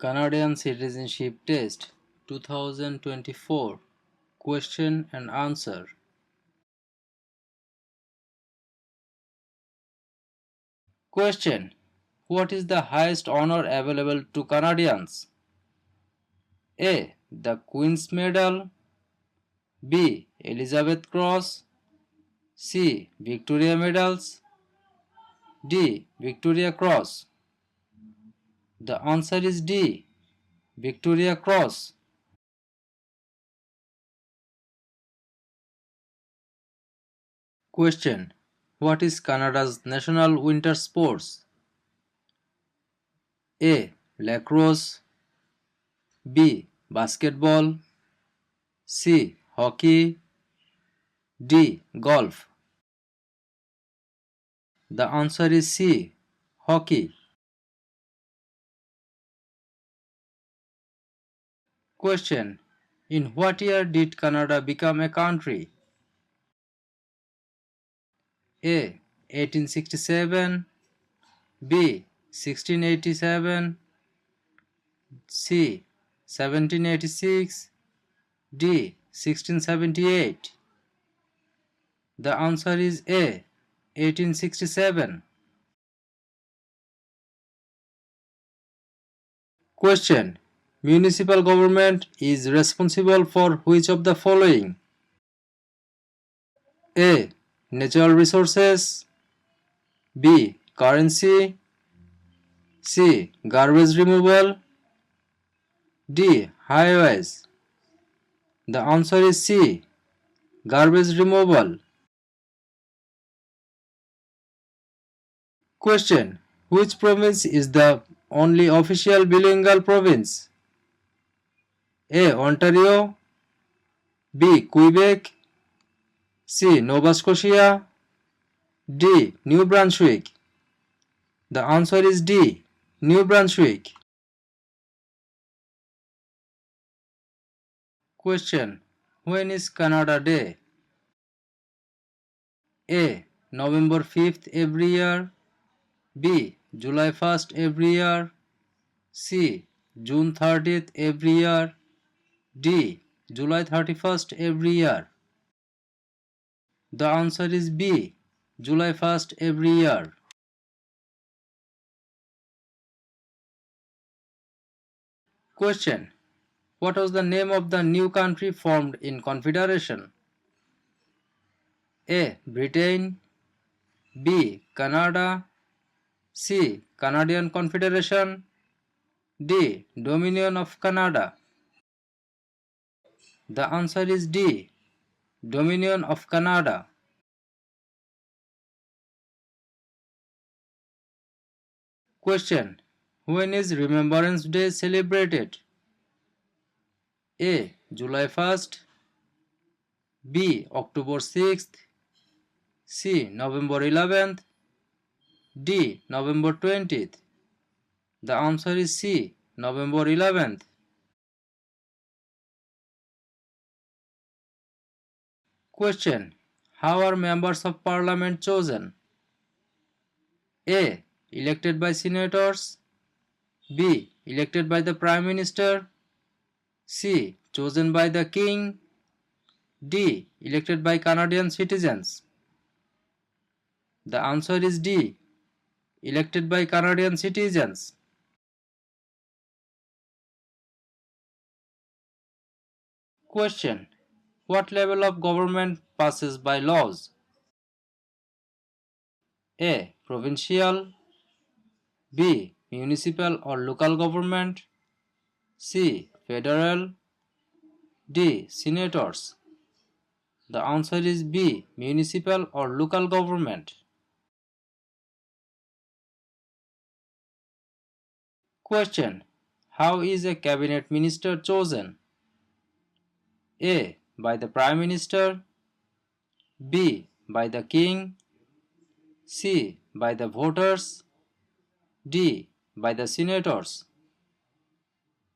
Canadian Citizenship Test 2024 Question and Answer. Question: What is the highest honor available to Canadians? A. The Queen's Medal. B. Elizabeth Cross. C. Victoria Medals. D. Victoria Cross. The answer is D. Victoria Cross. Question: What is Canada's national winter sports? A. Lacrosse. B. Basketball. C. Hockey. D. Golf. The answer is C. Hockey. Question: In what year did Canada become a country? A. 1867. B. 1687. C. 1786. D. 1678. The answer is A. 1867. Question: Municipal government is responsible for which of the following? A. Natural resources. B. Currency. C. Garbage removal. D. Highways. The answer is C. Garbage removal. Question: Which province is the only official bilingual province? A. Ontario. B. Quebec. C. Nova Scotia. D. New Brunswick. The answer is D. New Brunswick. Question: When is Canada Day? A. November 5th every year. B. July 1st every year. C. June 30th every year. D. July 31st every year. The answer is B. July 1st every year. Question: What was the name of the new country formed in Confederation? A. Britain. B. Canada. C. Canadian Confederation. D. Dominion of Canada. The answer is D. Dominion of Canada. Question: When is Remembrance Day celebrated? A. July 1st. B. October 6th. C. November 11th. D. November 20th. The answer is C. November 11th. Question: How are members of parliament chosen? A. Elected by senators. B. Elected by the prime minister. C. Chosen by the king. D. Elected by Canadian citizens. The answer is D. Elected by Canadian citizens. Question: What level of government passes by laws? A. Provincial. B. Municipal or local government. C. Federal. D. Senators. The answer is B. Municipal or local government. Question: How is a cabinet minister chosen? A. By the prime minister. B. By the king. C. By the voters. D. By the senators.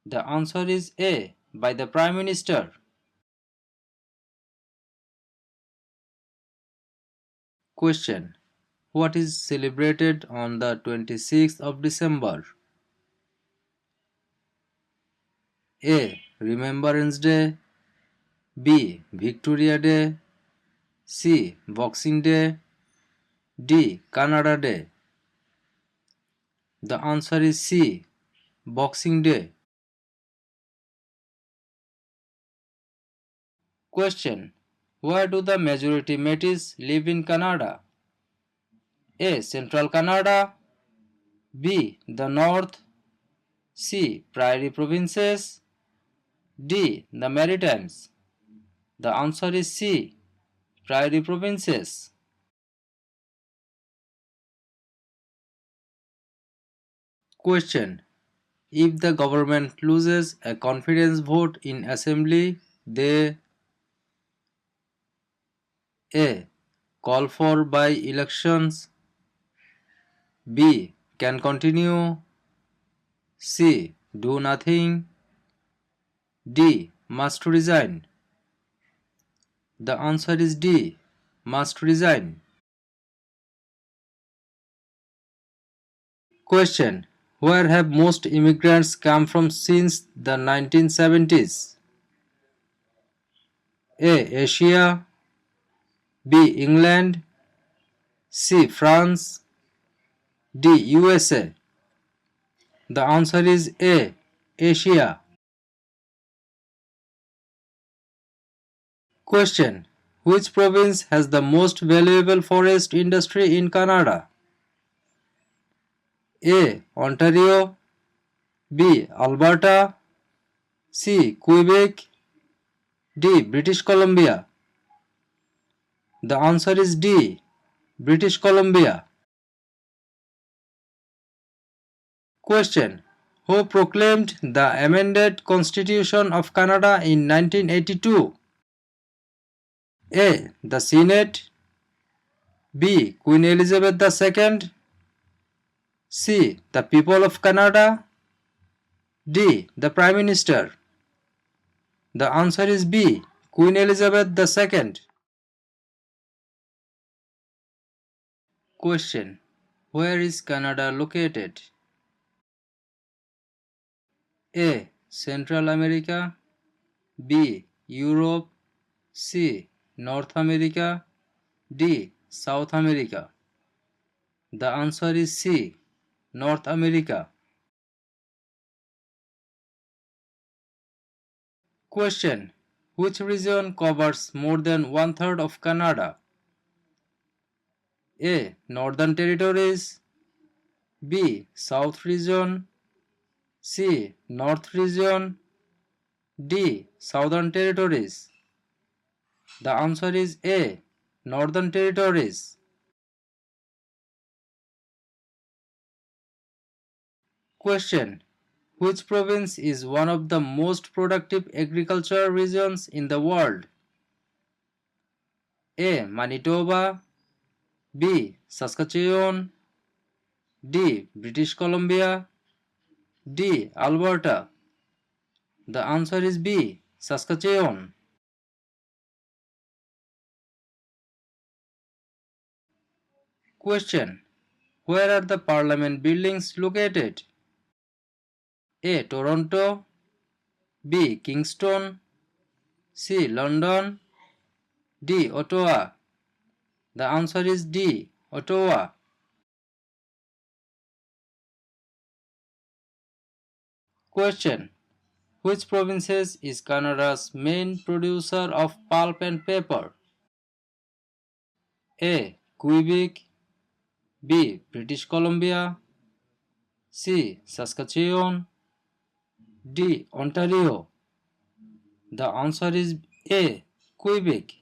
The answer is A. By the prime minister. Question: What is celebrated on the 26th of December? A. Remembrance Day, B. Victoria Day, C. Boxing Day, D. Canada Day. The answer is C. Boxing Day. Question. Where do the majority Métis live in Canada? A. Central Canada, B. The North, C. Prairie Provinces, D. The Maritimes. The answer is C. Prairie Provinces. Question. If the government loses a confidence vote in assembly, they A. Call for by-elections, B. Can continue, C. Do nothing, D. Must resign. The answer is D. Must resign. Question. Where have most immigrants come from since the 1970s? A. Asia, B. England, C. France, D. USA. The answer is A. Asia. Question. Which province has the most valuable forest industry in Canada? A. Ontario, B. Alberta, C. Quebec, D. British Columbia. The answer is D. British Columbia. Question. Who proclaimed the amended Constitution of Canada in 1982? A. The Senate, B. Queen Elizabeth II, C. The people of Canada, D. The Prime Minister. The answer is B. Queen Elizabeth II. Question. Where is Canada located? A. Central America, B. Europe, C. North America, D. South America. The answer is C. North America. Question. Which region covers more than one-third of Canada? A. Northern Territories, B. South Region, C. North Region, D. Southern Territories. The answer is A. Northern Territories. Question. Which province is one of the most productive agricultural regions in the world? A. Manitoba, B. Saskatchewan, D. British Columbia, D. Alberta. The answer is B. Saskatchewan. Question. Where are the parliament buildings located? A. Toronto, B. Kingston, C. London, D. Ottawa. The answer is D. Ottawa. Question. Which provinces is Canada's main producer of pulp and paper? A. Quebec, B. British Columbia, C. Saskatchewan, D. Ontario. The answer is A. Quebec.